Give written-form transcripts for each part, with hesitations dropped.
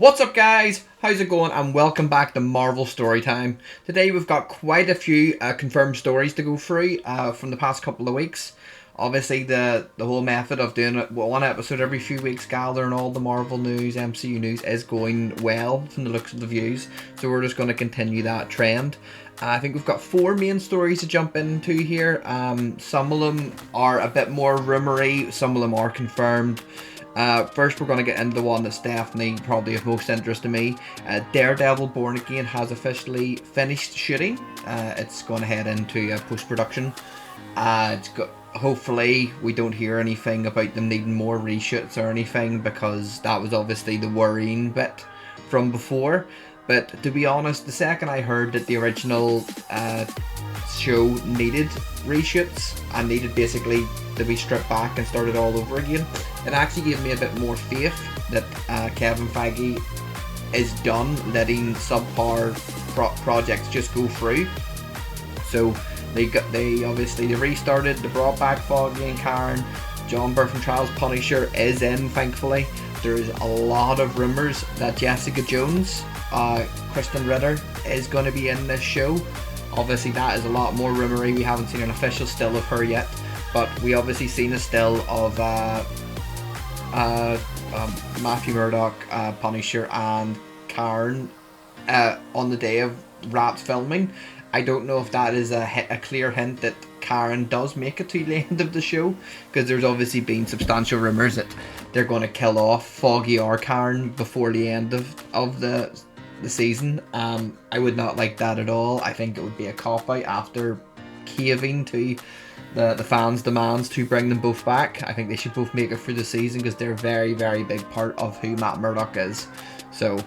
What's up, guys? How's it going? And welcome back to Marvel Storytime. Today we've got quite a few confirmed stories to go through from the past couple of weeks. Obviously, the whole method of doing it one episode every few weeks, gathering all the Marvel news, MCU news, is going well from the looks of the views. So we're just going to continue that trend. I think we've got 4 main stories to jump into here. Some of them are a bit more rumory, some of them are confirmed. First, we're going to get into the one that's definitely probably of most interest to me. Daredevil Born Again has officially finished shooting. It's going to head into post-production. Hopefully we don't hear anything about them needing more reshoots or anything, because that was obviously the worrying bit from before. But to be honest, the second I heard that the original show needed reshoots and needed basically to be stripped back and started all over again, it actually gave me a bit more faith that Kevin Feige is done letting subpar projects just go through. So they restarted, they brought back Foggy and Karen. John Bernthal Punisher is in, thankfully. There's a lot of rumours that Jessica Jones, Kristen Ritter, is going to be in this show. Obviously that is a lot more rumory. We haven't seen an official still of her yet, but we obviously seen a still of Matthew Murdock, Punisher, and Karen on the day of wrapped filming. I don't know if that is a clear hint that Karen does make it to the end of the show, because there's obviously been substantial rumours that they're going to kill off Foggy or Karen before the end of the season. I would not like that at all. I think it would be a cop-out after caving to the fans' demands to bring them both back. I think they should both make it through the season, because they're a very, very big part of who Matt Murdock is. So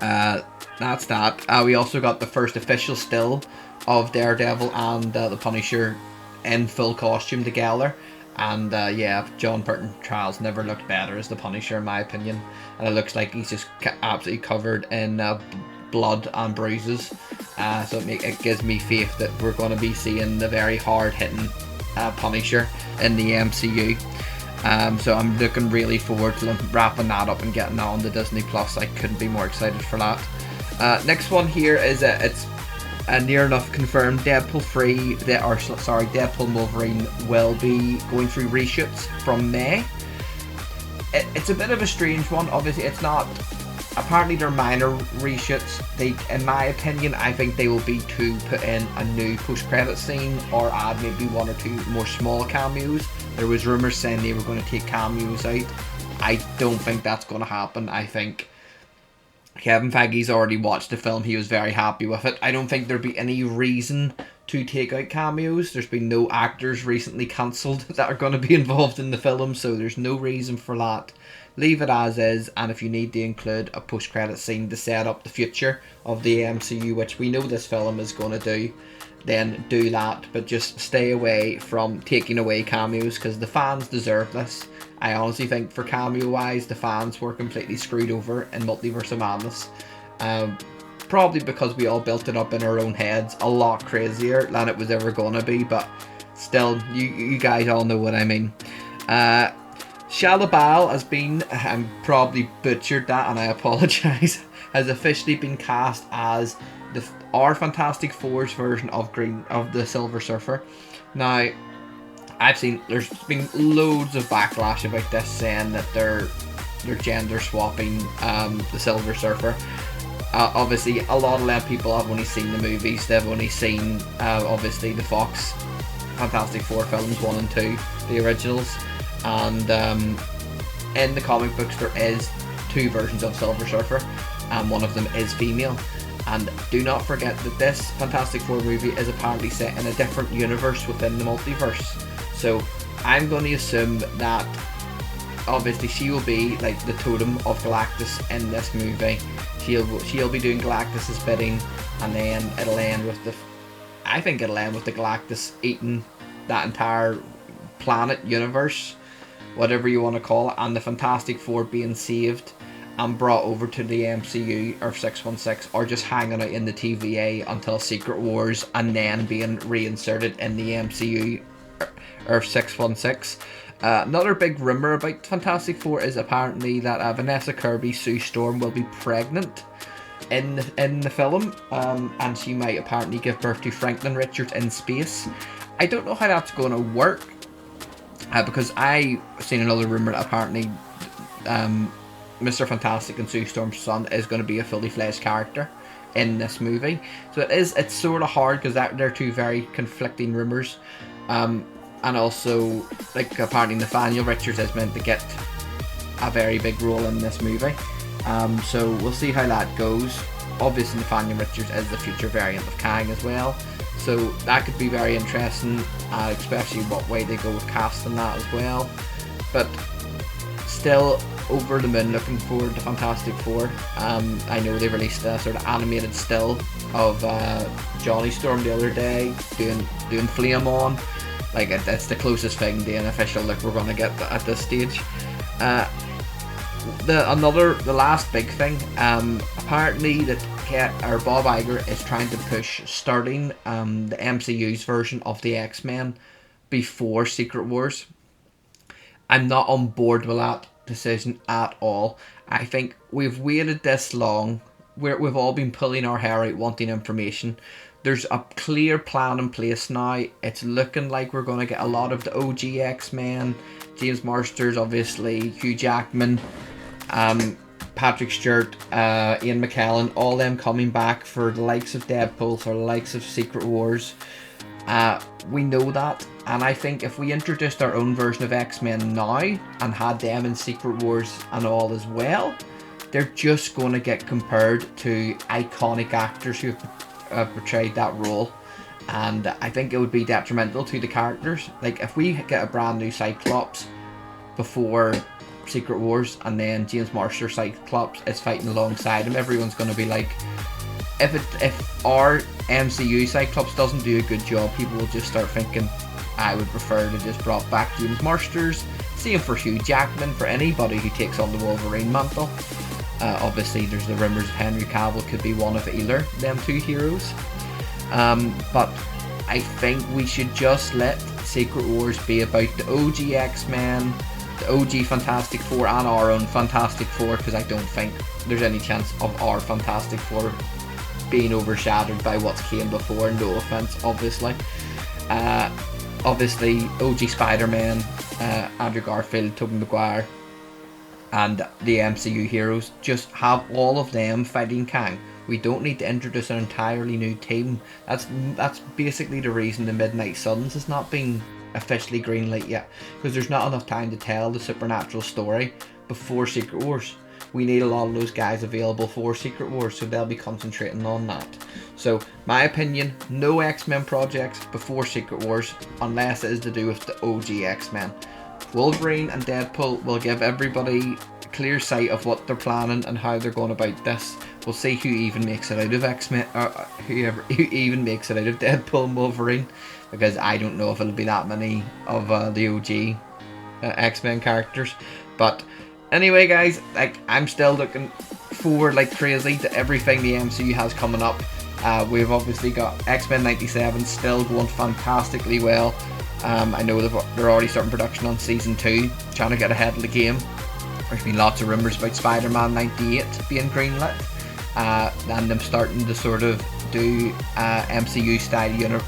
that's that. We also got the first official still of Daredevil and the Punisher in full costume together. And yeah, John Bernthal never looked better as the Punisher, in my opinion. And it looks like he's just absolutely covered in blood and bruises. So it gives me faith that we're going to be seeing the very hard-hitting Punisher in the MCU. So I'm looking really forward to them wrapping that up and getting that on the Disney Plus. I couldn't be more excited for that. Next one here is it's near enough confirmed. Deadpool Wolverine will be going through reshoots from May. It's a bit of a strange one. Obviously, it's not. Apparently, they're minor reshoots. In my opinion, I think they will be to put in a new post-credit scene or add maybe 1 or 2 more small cameos. There was rumours saying they were going to take cameos out. I don't think that's going to happen. I think Kevin Feige's already watched the film. He was very happy with it. I don't think there'd be any reason to take out cameos. There's been no actors recently cancelled that are going to be involved in the film, so there's no reason for that. Leave it as is, and if you need to include a post-credit scene to set up the future of the MCU, which we know this film is going to do, then do that, but just stay away from taking away cameos, because the fans deserve this. I honestly think for cameo-wise, the fans were completely screwed over in Multiverse of Madness. Probably because we all built it up in our own heads a lot crazier than it was ever going to be, but still, you guys all know what I mean. Shalabal has been, I'm probably butchered that and I apologise, has officially been cast as our Fantastic Four's version of the Silver Surfer. Now, there's been loads of backlash about this, saying that they're gender swapping the Silver Surfer. Obviously, a lot of them people have only seen the movies. They've only seen obviously the Fox Fantastic Four films 1 and 2, the originals. And in the comic books there is 2 versions of Silver Surfer, and one of them is female. And do not forget that this Fantastic Four movie is apparently set in a different universe within the multiverse. So I'm going to assume that obviously she will be like the totem of Galactus in this movie. She'll be doing Galactus's bidding, and then it'll end with the Galactus eating that entire planet, universe, whatever you want to call it, and the Fantastic Four being saved and brought over to the MCU or 616, or just hanging out in the TVA until Secret Wars and then being reinserted in the MCU or 616. Another big rumour about Fantastic Four is apparently that Vanessa Kirby, Sue Storm, will be pregnant in the film, and she might apparently give birth to Franklin Richards in space. I don't know how that's going to work, because I've seen another rumour that apparently Mr. Fantastic and Sue Storm's son is going to be a fully fledged character in this movie. So it's sort of hard because they're two very conflicting rumours. And also, like, apparently Nathaniel Richards is meant to get a very big role in this movie. So we'll see how that goes. Obviously Nathaniel Richards is the future variant of Kang as well. So that could be very interesting, especially what way they go with casting that as well. But still over the moon looking forward to Fantastic Four. I know they released a sort of animated still of Johnny Storm the other day doing Flame On. Like, it's the closest thing to an official look we're going to get at this stage. The last big thing, apparently that Bob Iger is trying to push starting the MCU's version of the X-Men before Secret Wars. I'm not on board with that decision at all. I think we've waited this long. We've all been pulling our hair out wanting information. There's a clear plan in place now. It's looking like we're going to get a lot of the OG X-Men, James Marsters, obviously, Hugh Jackman, Patrick Stewart, Ian McKellen, all them coming back for the likes of Deadpool, for the likes of Secret Wars. We know that, and I think if we introduced our own version of X-Men now and had them in Secret Wars and all as well, they're just going to get compared to iconic actors who have portrayed that role, and I think it would be detrimental to the characters. Like, if we get a brand new Cyclops before Secret Wars and then James Marsters Cyclops is fighting alongside him, everyone's going to be like, if our MCU Cyclops doesn't do a good job, people will just start thinking, I would prefer to just brought back James Marsters. Same for Hugh Jackman, for anybody who takes on the Wolverine mantle. Obviously there's the rumours of Henry Cavill could be one of either them two heroes. But I think we should just let Secret Wars be about the OG X-Men, the OG Fantastic Four, and our own Fantastic Four, because I don't think there's any chance of our Fantastic Four being overshadowed by what's came before. No offense, obviously. Obviously OG Spider-Man, Andrew Garfield, Tobey Maguire, and the MCU heroes, just have all of them fighting Kang. We don't need to introduce an entirely new team. That's basically the reason the Midnight Suns has not been officially greenlit yet, because there's not enough time to tell the supernatural story before Secret Wars. We need a lot of those guys available for Secret Wars, so they'll be concentrating on that. So, my opinion, no X-Men projects before Secret Wars, unless it is to do with the OG X-Men. Wolverine and Deadpool will give everybody clear sight of what they're planning and how they're going about this. We'll see who even makes it out of X-Men, or who even makes it out of Deadpool and Wolverine, because I don't know if it'll be that many of the OG X-Men characters. But anyway, guys, like, I'm still looking forward like crazy to everything the MCU has coming up. We've obviously got X-Men 97 still going fantastically well. I know they're already starting production on season 2, trying to get ahead of the game. There's been lots of rumours about Spider-Man 98 being greenlit, and them starting to sort of do MCU style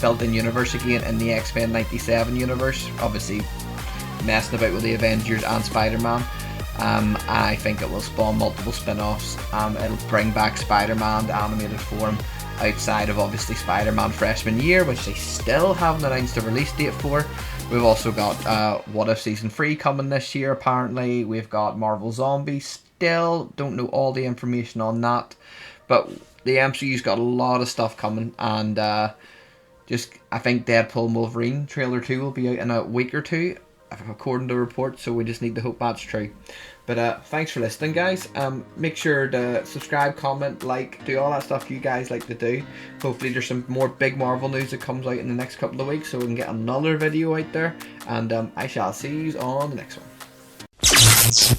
built-in universe again in the X-Men 97 universe. Obviously messing about with the Avengers and Spider-Man. I think it will spawn multiple spin-offs. It'll bring back Spider-Man to animated form outside of obviously Spider-Man Freshman Year, which they still haven't announced a release date for. We've also got What If Season 3 coming this year apparently. We've got Marvel Zombies, still don't know all the information on that. But the MCU's got a lot of stuff coming, and I think Deadpool and Wolverine trailer 2 will be out in a week or two, according to reports, so we just need to hope that's true. But thanks for listening, guys. Make sure to subscribe, comment, like, do all that stuff you guys like to do. Hopefully there's some more big Marvel news that comes out in the next couple of weeks, so we can get another video out there. And I shall see you on the next one.